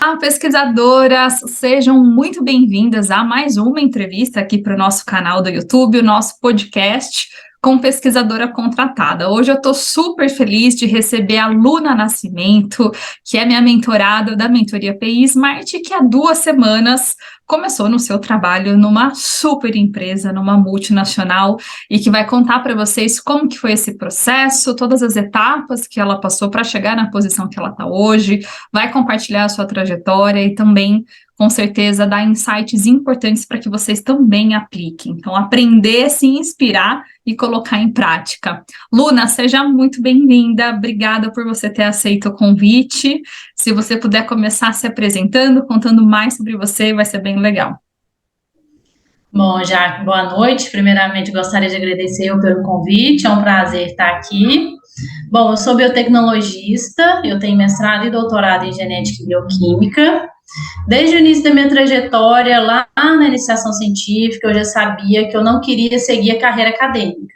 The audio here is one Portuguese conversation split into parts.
Olá, pesquisadoras! Sejam muito bem-vindas a mais uma entrevista aqui para o nosso canal do YouTube, o nosso podcast com pesquisadora contratada. Hoje eu estou super feliz de receber a Luna Nascimento, que é minha mentorada da mentoria PI Smart, que há 2 semanas começou no seu trabalho numa super empresa, numa multinacional, e que vai contar para vocês como que foi esse processo, todas as etapas que ela passou para chegar na posição que ela está hoje, vai compartilhar a sua trajetória e também, com certeza, dar insights importantes para que vocês também apliquem. Então, aprender, se inspirar e colocar em prática. Luna, seja muito bem-vinda. Obrigada por você ter aceito o convite. Se você puder começar se apresentando, contando mais sobre você, vai ser bem legal. Bom, Jaque, boa noite. Primeiramente, gostaria de agradecer pelo convite, é um prazer estar aqui. Bom, eu sou biotecnologista, eu tenho mestrado e doutorado em genética e bioquímica. Desde o início da minha trajetória, lá na iniciação científica, eu já sabia que eu não queria seguir a carreira acadêmica,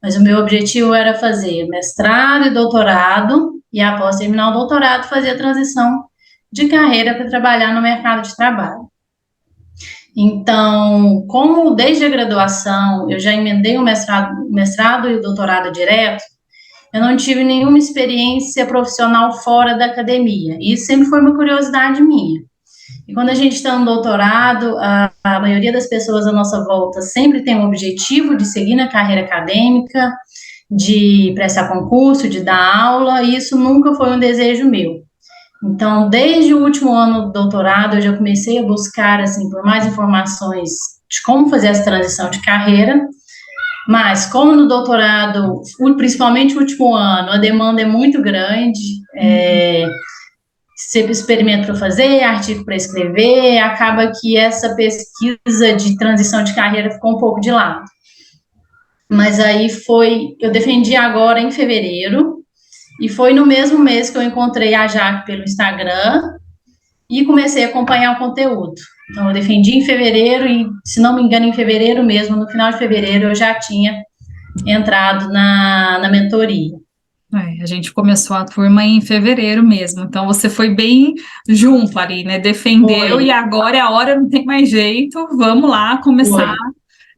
mas o meu objetivo era fazer mestrado e doutorado, e após terminar o doutorado, fazer a transição de carreira para trabalhar no mercado de trabalho. Então, como desde a graduação eu já emendei o mestrado e o doutorado direto, eu não tive nenhuma experiência profissional fora da academia. E isso sempre foi uma curiosidade minha. E quando a gente está no doutorado, a maioria das pessoas à nossa volta sempre tem o objetivo de seguir na carreira acadêmica, de prestar concurso, de dar aula, e isso nunca foi um desejo meu. Então, desde o último ano do doutorado, eu já comecei a buscar, assim, por mais informações de como fazer essa transição de carreira, mas como no doutorado, principalmente o último ano, a demanda é muito grande, sempre experimento para fazer, artigo para escrever, acaba que essa pesquisa de transição de carreira ficou um pouco de lado. Mas aí eu defendi agora em fevereiro, e foi no mesmo mês que eu encontrei a Jaque pelo Instagram e comecei a acompanhar o conteúdo. Então, eu defendi em fevereiro e, se não me engano, em fevereiro mesmo, no final de fevereiro, eu já tinha entrado na mentoria. A gente começou a turma em fevereiro mesmo, então você foi bem junto ali, né? Defendeu Foi. E agora é a hora, não tem mais jeito, vamos lá começar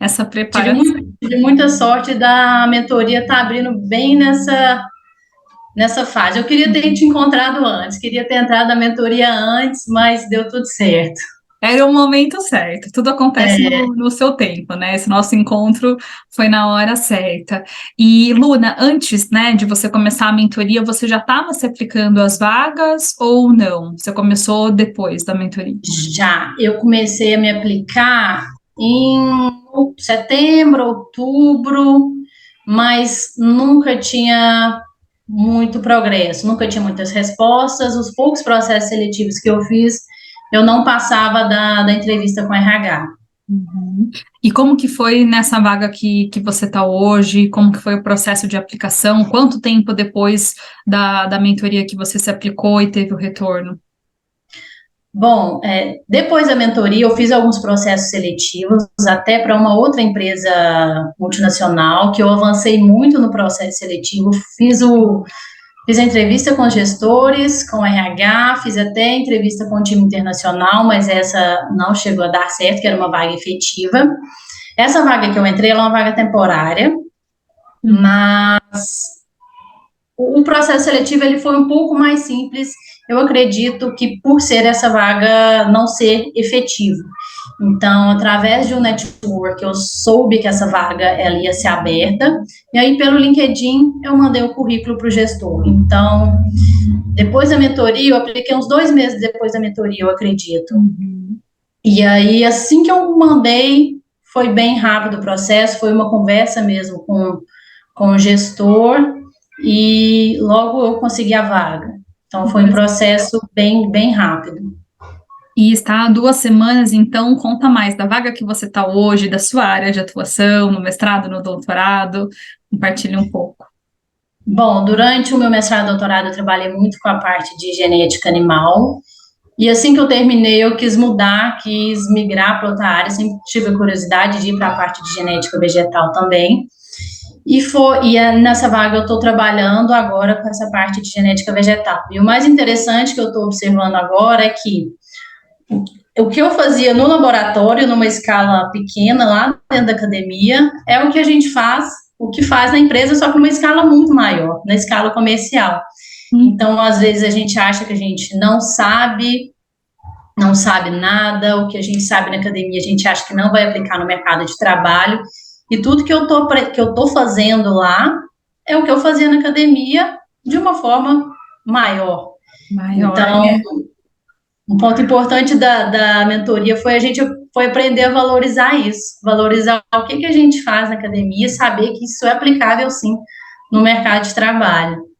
essa preparação. Tive muita sorte da mentoria estar abrindo bem nessa fase. Eu queria ter te encontrado antes, queria ter entrado na mentoria antes, mas deu tudo certo. Era o momento certo, tudo acontece no seu tempo, né? Esse nosso encontro foi na hora certa. E, Luna, antes, né, de você começar a mentoria, você já estava se aplicando às vagas ou não? Você começou depois da mentoria? Já, eu comecei a me aplicar em setembro, outubro, mas nunca tinha muito progresso, nunca tinha muitas respostas. Os poucos processos seletivos que eu fiz, eu não passava da entrevista com RH. Uhum. E como que foi nessa vaga que você está hoje? Como que foi o processo de aplicação? Quanto tempo depois da mentoria que você se aplicou e teve o retorno? Bom, depois da mentoria, eu fiz alguns processos seletivos, até para uma outra empresa multinacional, que eu avancei muito no processo seletivo, fiz a entrevista com os gestores, com o RH, fiz até entrevista com o time internacional, mas essa não chegou a dar certo, que era uma vaga efetiva. Essa vaga que eu entrei, ela é uma vaga temporária, mas o processo seletivo ele foi um pouco mais simples. Eu acredito que por ser essa vaga não ser efetiva. Então, através de um network, eu soube que essa vaga ela ia ser aberta, e aí pelo LinkedIn eu mandei o currículo para o gestor. Então, depois da mentoria, eu apliquei uns 2 meses depois da mentoria, eu acredito. E aí, assim que eu mandei, foi bem rápido o processo, foi uma conversa mesmo com o gestor, e logo eu consegui a vaga. Então, foi um processo bem rápido. E está há 2 semanas, então conta mais da vaga que você está hoje, da sua área de atuação, no mestrado, no doutorado, compartilhe um pouco. Bom, durante o meu mestrado e doutorado, eu trabalhei muito com a parte de genética animal, e assim que eu terminei, eu quis mudar, quis migrar para outra área, sempre tive a curiosidade de ir para a parte de genética vegetal também, Nessa vaga eu estou trabalhando agora com essa parte de genética vegetal. E o mais interessante que eu estou observando agora é que o que eu fazia no laboratório, numa escala pequena, lá dentro da academia, é o que a gente faz, o que faz na empresa, só que numa escala muito maior, na escala comercial. Então, às vezes, a gente acha que a gente não sabe nada, o que a gente sabe na academia, a gente acha que não vai aplicar no mercado de trabalho, e tudo que eu tô fazendo lá é o que eu fazia na academia de uma forma maior. Então, um ponto importante da mentoria foi aprender a valorizar isso, valorizar o que a gente faz na academia, saber que isso é aplicável, sim, no mercado de trabalho.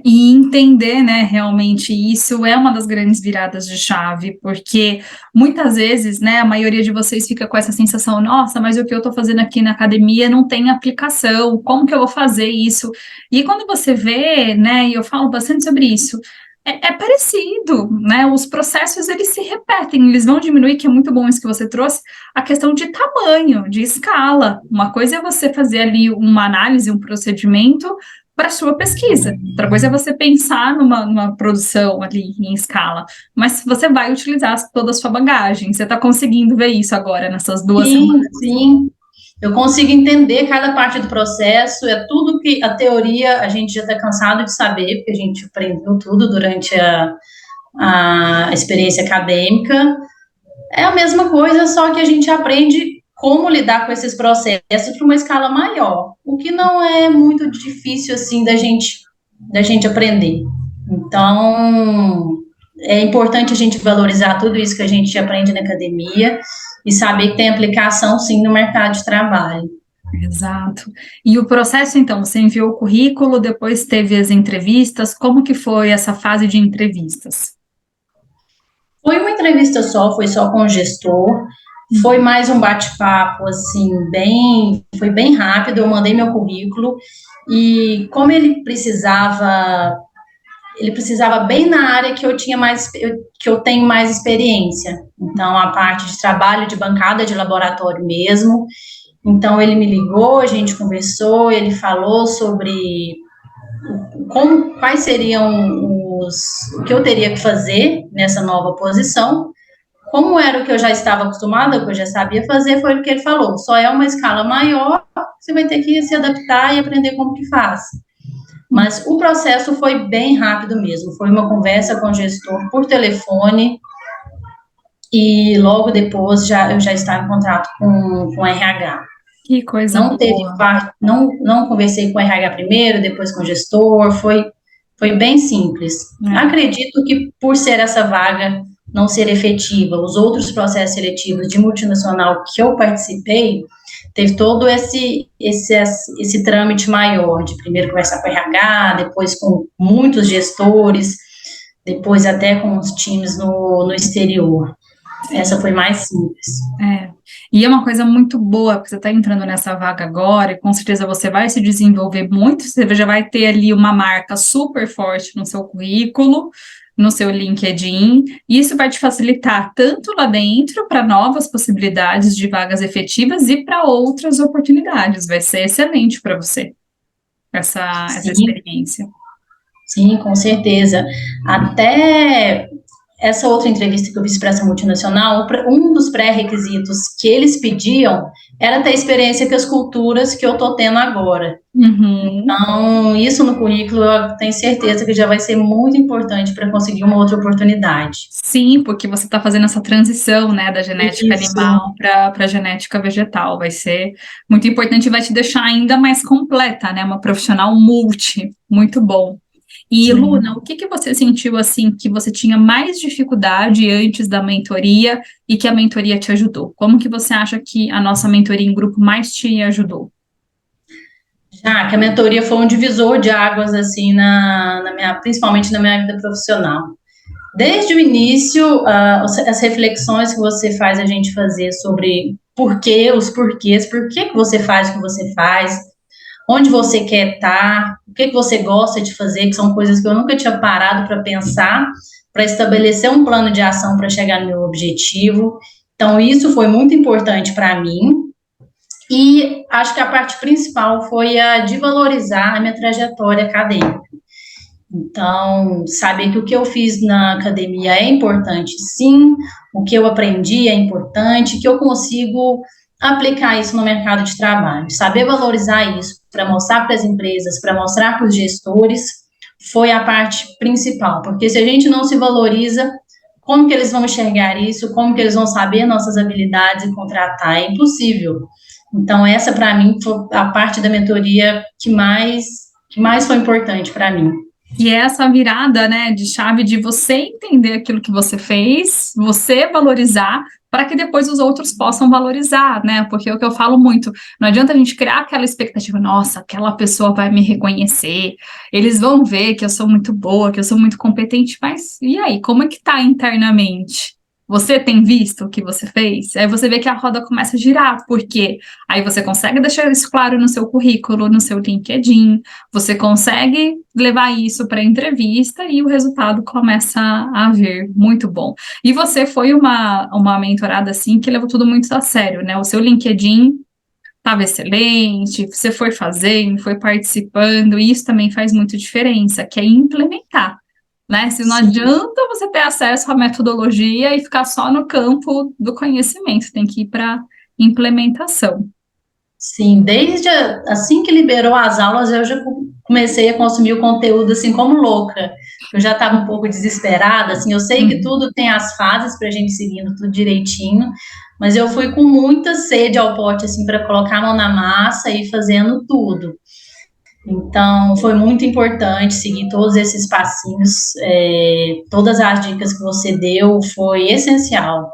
E entender, né, realmente isso é uma das grandes viradas de chave, porque muitas vezes, né, a maioria de vocês fica com essa sensação, nossa, mas o que eu estou fazendo aqui na academia não tem aplicação, como que eu vou fazer isso? E quando você vê, né, e eu falo bastante sobre isso, é parecido, né, os processos, eles se repetem, eles vão diminuir, que é muito bom isso que você trouxe, a questão de tamanho, de escala. Uma coisa é você fazer ali uma análise, um procedimento, para a sua pesquisa. Outra coisa é você pensar numa produção ali em escala, mas você vai utilizar toda a sua bagagem. Você está conseguindo ver isso agora, nessas 2 semanas? Sim. Eu consigo entender cada parte do processo, é tudo que a teoria a gente já está cansado de saber, porque a gente aprendeu tudo durante a experiência acadêmica. É a mesma coisa, só que a gente aprende como lidar com esses processos para uma escala maior, o que não é muito difícil, assim, da gente aprender. Então, é importante a gente valorizar tudo isso que a gente aprende na academia e saber que tem aplicação, sim, no mercado de trabalho. Exato. E o processo, então, você enviou o currículo, depois teve as entrevistas, como que foi essa fase de entrevistas? Foi uma entrevista só, foi só com o gestor, foi mais um bate-papo, assim, foi bem rápido, eu mandei meu currículo, e como ele precisava bem na área que eu tenho mais experiência, então a parte de trabalho de bancada de laboratório mesmo. Então ele me ligou, a gente conversou, ele falou sobre quais seriam o que eu teria que fazer nessa nova posição. Como era o que eu já estava acostumada, o que eu já sabia fazer, foi o que ele falou. Só é uma escala maior, você vai ter que se adaptar e aprender como que faz. Mas o processo foi bem rápido mesmo. Foi uma conversa com o gestor por telefone e logo depois eu já estava em contato com o RH. Que coisa boa. Não conversei com o RH primeiro, depois com o gestor, foi bem simples. Acredito que por ser essa vaga não ser efetiva, os outros processos seletivos de multinacional que eu participei, teve todo esse trâmite maior, de primeiro conversar com o RH, depois com muitos gestores, depois até com os times no exterior. Essa foi mais simples. E é uma coisa muito boa, porque você está entrando nessa vaga agora, e com certeza você vai se desenvolver muito, você já vai ter ali uma marca super forte no seu currículo, no seu LinkedIn, e isso vai te facilitar tanto lá dentro para novas possibilidades de vagas efetivas e para outras oportunidades. Vai ser excelente para você essa experiência. Sim, com certeza. Até essa outra entrevista que eu fiz para essa multinacional, um dos pré-requisitos que eles pediam era ter experiência com as culturas que eu estou tendo agora. Então, isso no currículo eu tenho certeza que já vai ser muito importante para conseguir uma outra oportunidade. Sim, porque você está fazendo essa transição, né, da genética animal para a genética vegetal. Vai ser muito importante e vai te deixar ainda mais completa, né, uma profissional multi. Muito bom. E, Luna, o que você sentiu, assim, que você tinha mais dificuldade antes da mentoria e que a mentoria te ajudou? Como que você acha que a nossa mentoria em grupo mais te ajudou? Que a mentoria foi um divisor de águas, assim, principalmente na minha vida profissional. Desde o início, as reflexões que você faz a gente fazer sobre os porquês, por que você faz o que você faz, onde você quer estar, o que você gosta de fazer, que são coisas que eu nunca tinha parado para pensar, para estabelecer um plano de ação para chegar no meu objetivo. Então, isso foi muito importante para mim. E acho que a parte principal foi a de valorizar a minha trajetória acadêmica. Então, saber que o que eu fiz na academia é importante, sim, o que eu aprendi é importante, que eu consigo aplicar isso no mercado de trabalho. Saber valorizar isso para mostrar para as empresas, para mostrar para os gestores, foi a parte principal, porque se a gente não se valoriza, como que eles vão enxergar isso, como que eles vão saber nossas habilidades e contratar? É impossível. Então, essa, para mim, foi a parte da mentoria que mais foi importante para mim. E é essa virada, né, de chave de você entender aquilo que você fez, você valorizar, para que depois os outros possam valorizar, né? Porque é o que eu falo muito, não adianta a gente criar aquela expectativa, nossa, aquela pessoa vai me reconhecer, eles vão ver que eu sou muito boa, que eu sou muito competente, mas e aí, como é que tá internamente? Você tem visto o que você fez? Aí você vê que a roda começa a girar, porque aí você consegue deixar isso claro no seu currículo, no seu LinkedIn, você consegue levar isso para a entrevista e o resultado começa a vir. Muito bom. E você foi uma mentorada assim que levou tudo muito a sério, né? O seu LinkedIn estava excelente, você foi fazendo, foi participando, e isso também faz muita diferença, que é implementar. Né? Se não Sim. adianta você ter acesso à metodologia e ficar só no campo do conhecimento, tem que ir para implementação. Sim, desde assim que liberou as aulas, eu já comecei a consumir o conteúdo assim como louca. Eu já estava um pouco desesperada, assim, eu sei que tudo tem as fases para a gente seguindo tudo direitinho, mas eu fui com muita sede ao pote, assim, para colocar a mão na massa e ir fazendo tudo. Então, foi muito importante seguir todos esses passinhos, todas as dicas que você deu, foi essencial.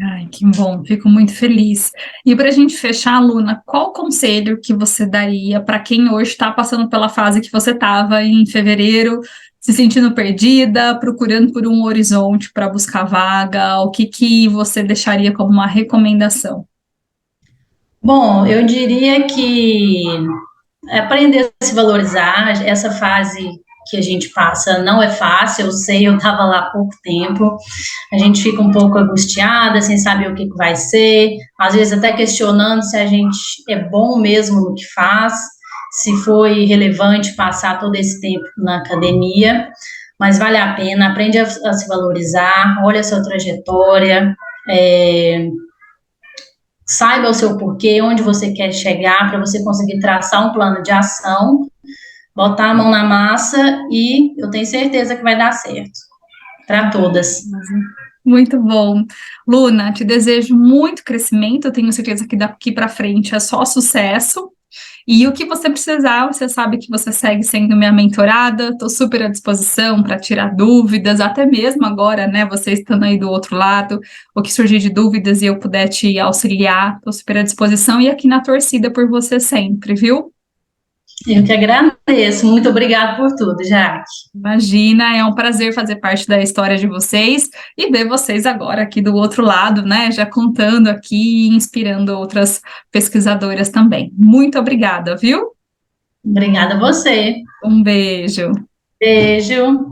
Ai, que bom, fico muito feliz. E para a gente fechar, Luna, qual conselho que você daria para quem hoje está passando pela fase que você estava em fevereiro, se sentindo perdida, procurando por um horizonte para buscar vaga? O que que você deixaria como uma recomendação? Bom, eu diria que aprender a se valorizar, essa fase que a gente passa não é fácil, eu sei, eu estava lá há pouco tempo, a gente fica um pouco angustiada, sem saber o que vai ser, às vezes até questionando se a gente é bom mesmo no que faz, se foi relevante passar todo esse tempo na academia, mas vale a pena, aprende a se valorizar, olha a sua trajetória, saiba o seu porquê, onde você quer chegar, para você conseguir traçar um plano de ação, botar a mão na massa e eu tenho certeza que vai dar certo para todas. Muito bom. Luna, te desejo muito crescimento, eu tenho certeza que daqui para frente é só sucesso. E o que você precisar, você sabe que você segue sendo minha mentorada, estou super à disposição para tirar dúvidas, até mesmo agora, né, você estando aí do outro lado, o que surgir de dúvidas e eu puder te auxiliar, estou super à disposição e aqui na torcida por você sempre, viu? Eu que agradeço. Muito obrigada por tudo, Jaque. Imagina, é um prazer fazer parte da história de vocês e ver vocês agora aqui do outro lado, né? Já contando aqui e inspirando outras pesquisadoras também. Muito obrigada, viu? Obrigada a você. Um beijo. Beijo.